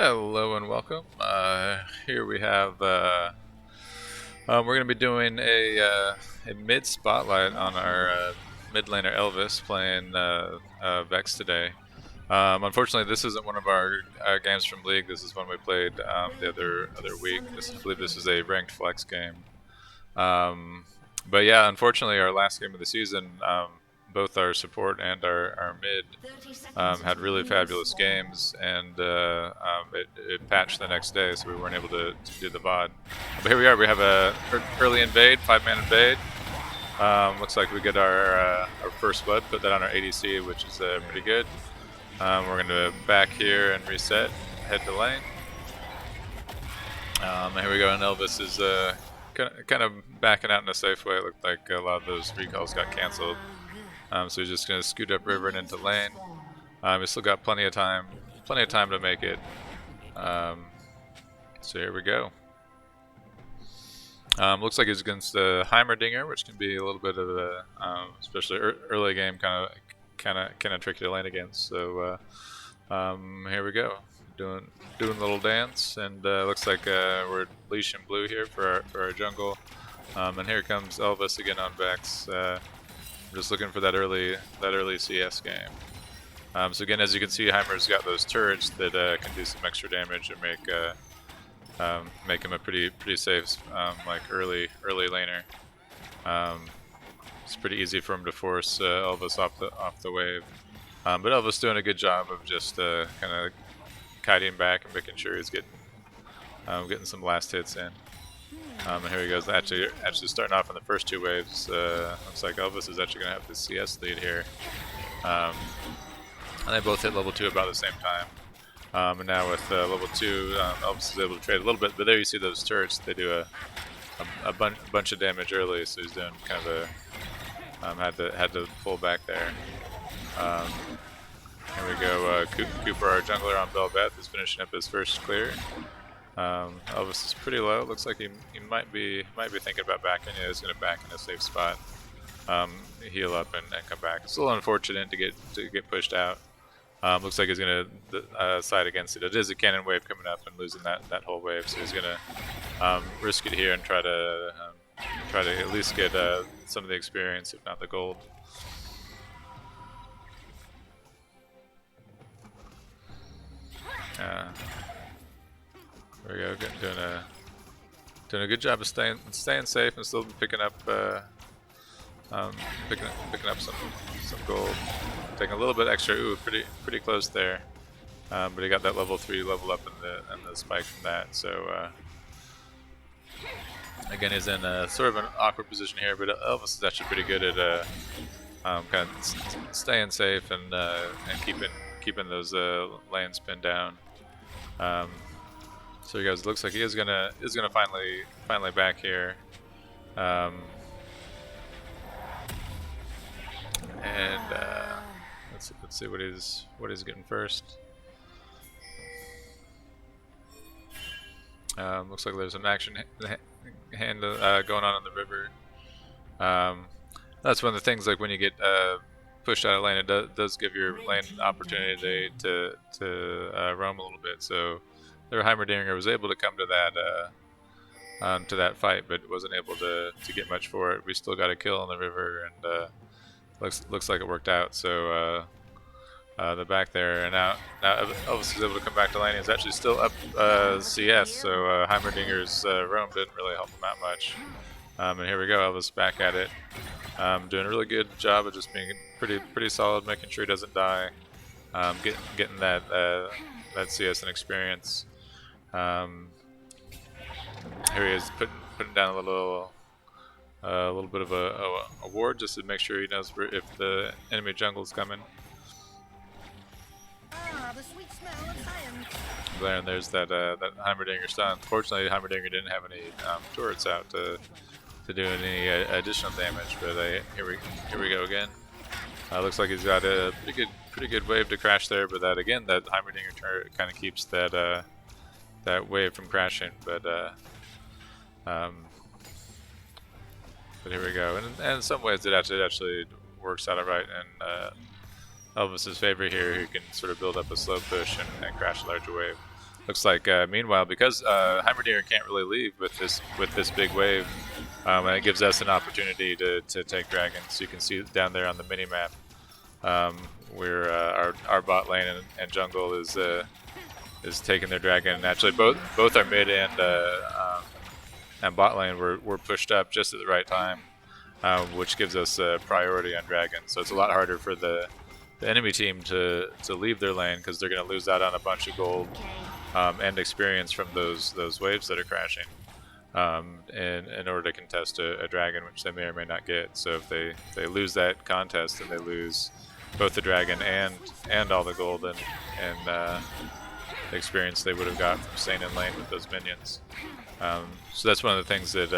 Hello and welcome. Here we have we're going to be doing a mid spotlight on our Mid Laner Elvis playing Vex today. Unfortunately, this isn't one of our games from League. This is one we played the other week. I believe this is a ranked flex game. But yeah, unfortunately, our last game of the season, both our support and our mid had really fabulous games, and it patched the next day, so we weren't able to do the VOD. But here we are. We have a early invade, 5-man invade. Looks like we get our first blood, put that on our ADC, which is pretty good. We're going to back here and reset, head to lane. Here we go, and Elvis is kind of backing out in a safe way. It looked like a lot of those recalls got canceled. So he's just going to scoot up river and into lane. He's still got plenty of time to make it. So here we go. Looks like he's against the Heimerdinger, which can be a little bit of a, especially early game, kind of tricky to lane against. So here we go, doing a little dance, and looks like we're leash and blue here for our jungle. And here comes Elvis again on Vex. Just looking for that early CS game. So again, as you can see, Heimer's got those turrets that can do some extra damage and make him a pretty safe like early laner. It's pretty easy for him to force Elvis off the wave. But Elvis doing a good job of just kind of kiting back and making sure he's getting some last hits in. And here he goes, actually starting off in the first two waves. Looks like Elvis is actually going to have the CS lead here. And they both hit level 2 about the same time. And now with level 2, Elvis is able to trade a little bit, but there you see those turrets, they do a bunch of damage early, so he's doing kind of a, had to pull back there. Here we go, Cooper, our jungler on Belbeth, is finishing up his first clear. Elvis is pretty low. Looks like he might be thinking about backing. Yeah, he's going to back in a safe spot, heal up and come back. It's a little unfortunate to get pushed out. Looks like he's going to side against it. It is a cannon wave coming up and losing that whole wave, so he's going to risk it here and try to at least get some of the experience, if not the gold. There we go, doing a good job of staying safe and still picking up picking up some gold. Taking a little bit extra. Ooh, pretty close there. But he got that level 3 level up in the spike from that. So again, he's in sort of an awkward position here, but Elvis is actually pretty good at kind of staying safe and keeping those lanes pinned down. So you guys, it looks like he is gonna finally back here, and let's see what he's getting first. Looks like there's an action hand going on in the river. That's one of the things, like when you get pushed out of lane, it does give your lane an opportunity to roam a little bit. So their Heimerdinger was able to come to that fight, but wasn't able to get much for it. We still got a kill in the river, and looks like it worked out. So the back there, and now Elvis is able to come back to lane. He's actually still up CS, so Heimerdinger's roam didn't really help him out much. And here we go, Elvis back at it, doing a really good job of just being pretty solid, making sure he doesn't die, getting that CS and experience. Here he is putting down a little bit of a ward just to make sure he knows if the enemy jungle's coming. The sweet smell of science. There, and there's that Heimerdinger stun. Fortunately, Heimerdinger didn't have any turrets out to do any additional damage, but here we go again. Looks like he's got a pretty good wave to crash there, but that Heimerdinger turret kind of keeps that wave from crashing. But here we go, and in some ways it actually works out alright in Elvis's favor here, who can sort of build up a slow push and crash a larger wave. looks like meanwhile, because Heimerdinger can't really leave with this big wave, and it gives us an opportunity to take dragons. You can see down there on the mini map where our bot lane and jungle is taking their dragon. And actually, both our mid and bot lane were pushed up just at the right time, which gives us priority on dragon. So it's a lot harder for the enemy team to leave their lane because they're going to lose out on a bunch of gold and experience from those waves that are crashing in order to contest a dragon, which they may or may not get. So if they lose that contest, then they lose both the dragon and all the gold and the experience they would have got from staying in lane with those minions. So that's one of the things that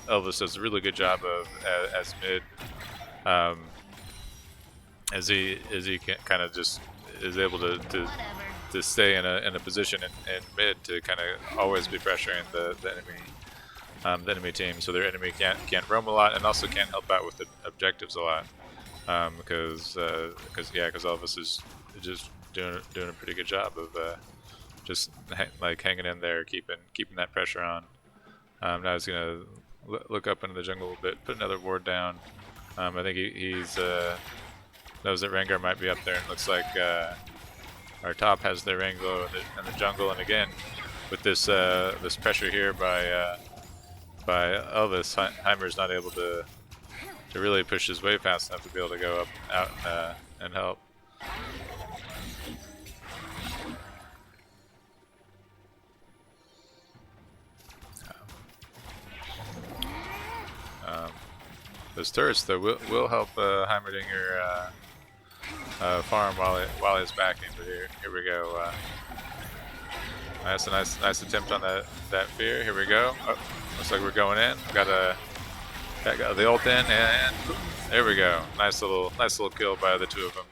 Elvis does a really good job of as mid, as he kind of just is able to stay in a position in mid to kind of always be pressuring the enemy team, so their enemy can't roam a lot and also can't help out with the objectives a lot, because Elvis is just doing a pretty good job of just like hanging in there, keeping that pressure on. Now he's gonna look up into the jungle a little bit, put another ward down. I think he's knows that Rengar might be up there, and looks like our top has their Rango in the jungle. And again, with this this pressure here by Elvis, Heimer's not able to really push his way fast enough to be able to go out and help. Those turrets though will help Heimerdinger farm while he's backing. But here we go. That's a nice attempt on that fear. Here we go. Oh, looks like we're going in. Got the ult in, and there we go. Nice little kill by the two of them.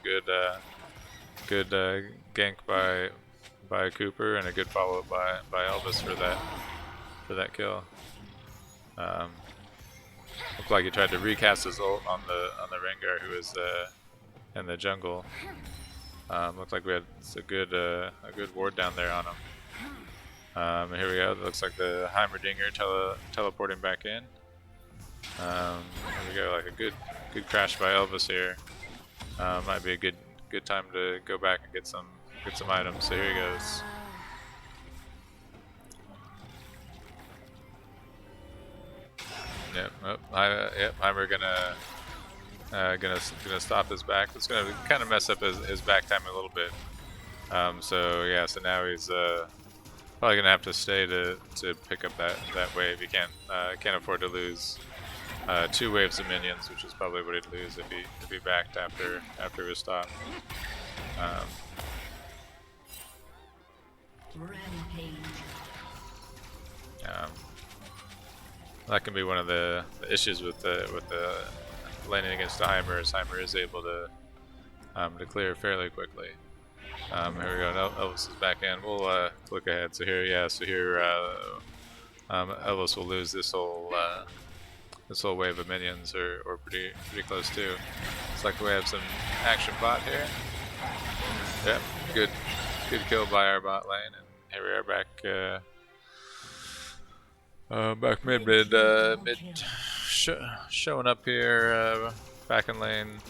Good gank by Cooper, and a good follow up by Elvis for that kill. Looked like he tried to recast his ult on the Rengar who was in the jungle. Looked like we had a good ward down there on him. And here we go. It looks like the Heimerdinger teleporting back in. Here we go. Like a good crash by Elvis here. Might be a good time to go back and get some items. So here he goes. Yep. Oh, Heimer gonna stop his back. It's gonna kind of mess up his back time a little bit. So yeah. So now he's probably gonna have to stay to pick up that wave. He can't afford to lose 2 waves of minions, which is probably what he'd lose if he backed after his stop. Rampage. That can be one of the issues with the laning against the Heimer, is Heimer is able to clear fairly quickly. Here we go. Elvis is back in. We'll look ahead. So here, Elvis will lose this whole wave of minions, or pretty close to. Looks like we have some action bot here. Yep, good kill by our bot lane, and here we are back. Back mid showing up here, back in lane.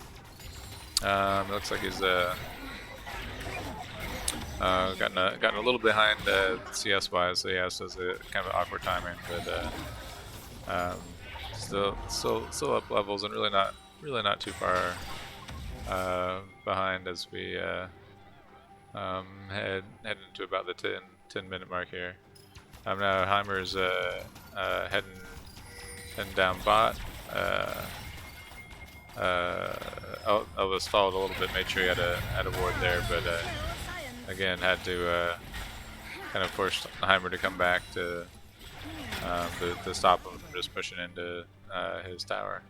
It looks like he's gotten a little behind CS wise, so yeah, so it's a kind of awkward timing, but still up levels, and really not too far behind as we head into about the 10 minute mark here. Now Heimer's heading down bot. Elvis followed a little bit, made sure he had a ward there, but again had to kind of force Heimer to come back to stop him from just pushing into his tower.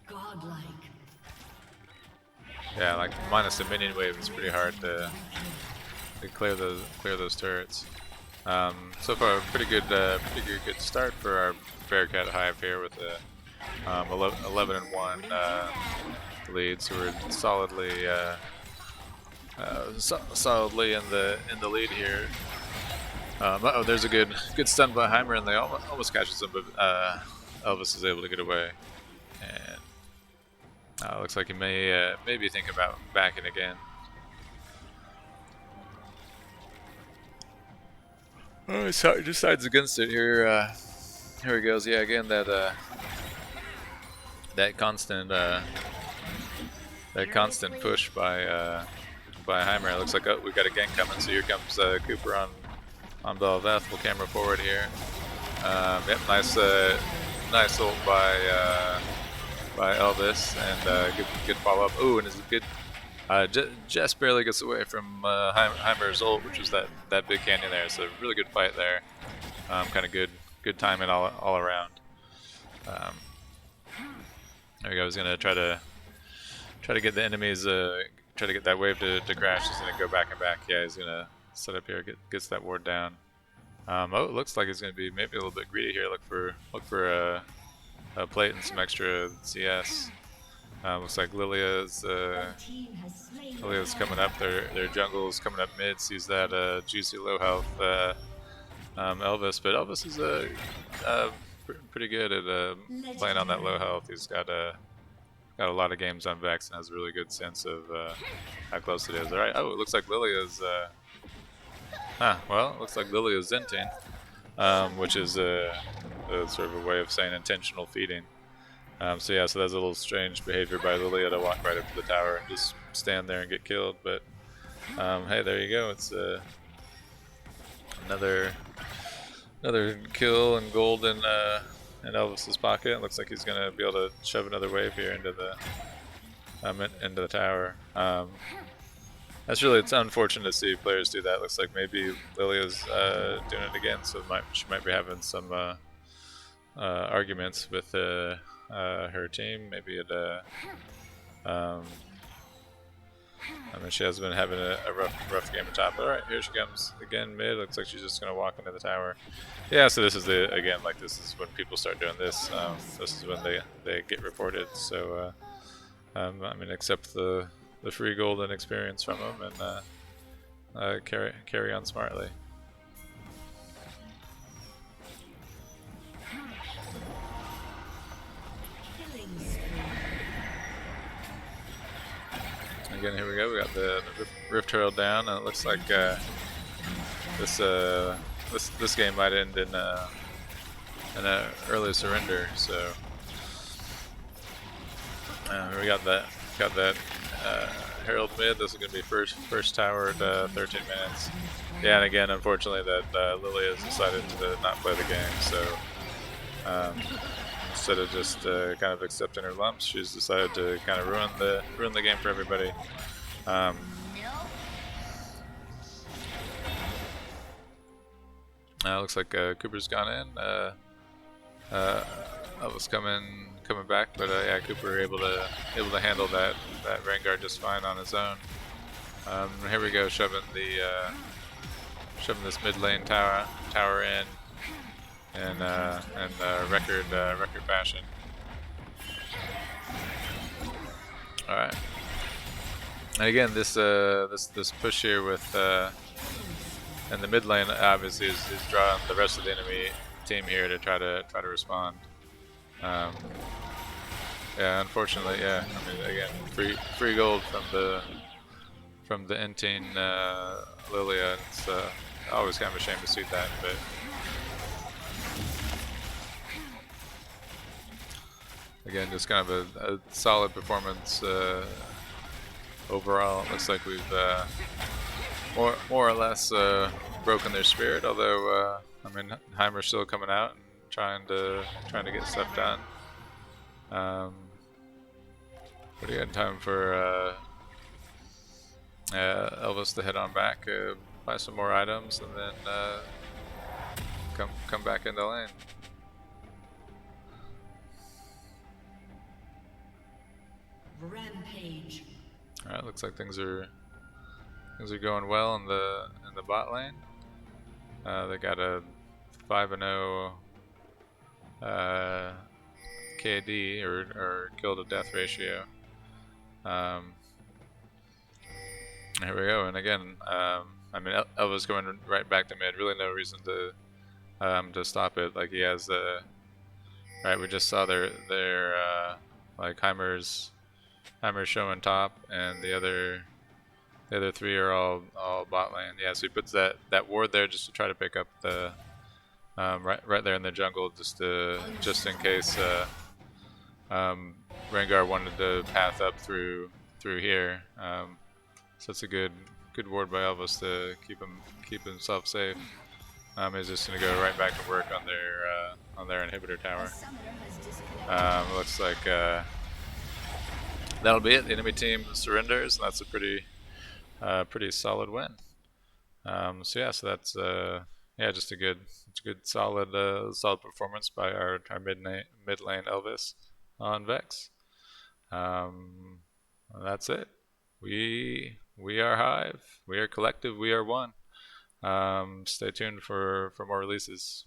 Godlike. Yeah, like minus the minion wave, it's pretty hard to clear those turrets. So far, pretty good start for our Bearcat Hive here with 11 and 1 lead, so we're solidly solidly in the lead here. Oh, there's a good stun by Heimer, and they almost catches him, but Elvis is able to get away. And looks like he may maybe think about backing again. Oh, he decides against it here. Here he goes. Yeah, again that constant push by Heimer. It looks like, oh, we got a gank coming. So here comes Cooper on Belveth. We'll camera forward here. Yep, nice ult by Elvis, and good follow up. Ooh, and it's a good. Just barely gets away from Heimer's ult, which was that big canyon there. So really good fight there. Kind of good timing all around. There we go. He's gonna try to get the enemies, try to get that wave to crash. He's gonna go back and back. Yeah, he's gonna set up here, gets that ward down. Oh, it looks like he's gonna be maybe a little bit greedy here. Look for a plate and some extra CS. Looks like Lilia's coming up. Their jungle's coming up mid. Sees that juicy low health Elvis, but Elvis is pretty good at playing on that low health. He's got a lot of games on Vex and has a really good sense of how close it is. All right. Oh, it looks like Lilia's. Well, it looks like Lilia's zenting, which is sort of a way of saying intentional feeding. So yeah, so that's a little strange behavior by Lilia to walk right up to the tower and just stand there and get killed. But hey, there you go. It's another kill and gold in Elvis's pocket. It looks like he's gonna be able to shove another wave here into the tower. It's unfortunate to see players do that. Looks like maybe Lilia's doing it again, so she might be having some arguments with her team. Maybe I mean, she has been having a rough game at top. All right, here she comes again mid. Looks like she's just gonna walk into the tower. Yeah, so this is this is when people start doing this. This is when they get reported. So I mean, accept the free golden experience from them and carry on smartly. Again, here we go. We got the Rift Herald down, and it looks like this game might end in an early surrender. So we got that Herald mid. This is going to be first tower at 13 minutes. Yeah, and again, unfortunately, that Lilia has decided to not play the game. So instead of just kind of accepting her lumps, she's decided to kind of ruin the game for everybody. Looks like Cooper's gone in. Elvis coming back, but yeah, Cooper able to handle that Vanguard just fine on his own. Here we go, shoving this mid lane tower in. And record fashion. All right. And again, this push here with in the mid lane obviously is drawing the rest of the enemy team here to try to respond. Yeah, unfortunately, yeah. I mean, again, free gold from the N-Teen Lilia. It's always kind of a shame to see that, but. Again, just kind of a solid performance overall. It looks like we've more or less broken their spirit. Although I mean, Heimer's still coming out and trying to get stuff done. But again, time for Elvis to head on back, buy some more items, and then come back into lane. Rampage. All right, looks like things are going well in the bot lane. They got a 5-0 KD or kill to death ratio. Um, here we go, and again, I mean, Elva's going right back to mid. Really, no reason to stop it. Like he has right. We just saw their like Heimer's showing top, and the other three are all bot lane. Yeah, so he puts that ward there just to try to pick up the right there in the jungle, just in case um, Rengar wanted to path up through here. So it's a good ward by Elvis to keep himself safe. He's just gonna go right back to work on their inhibitor tower. Looks like that'll be it. The enemy team surrenders, and that's a pretty solid win. So yeah, so that's yeah, just a good solid performance by our mid lane Elvis on Vex. Um, that's it. We are Hive. We are collective. We are one. Stay tuned for more releases.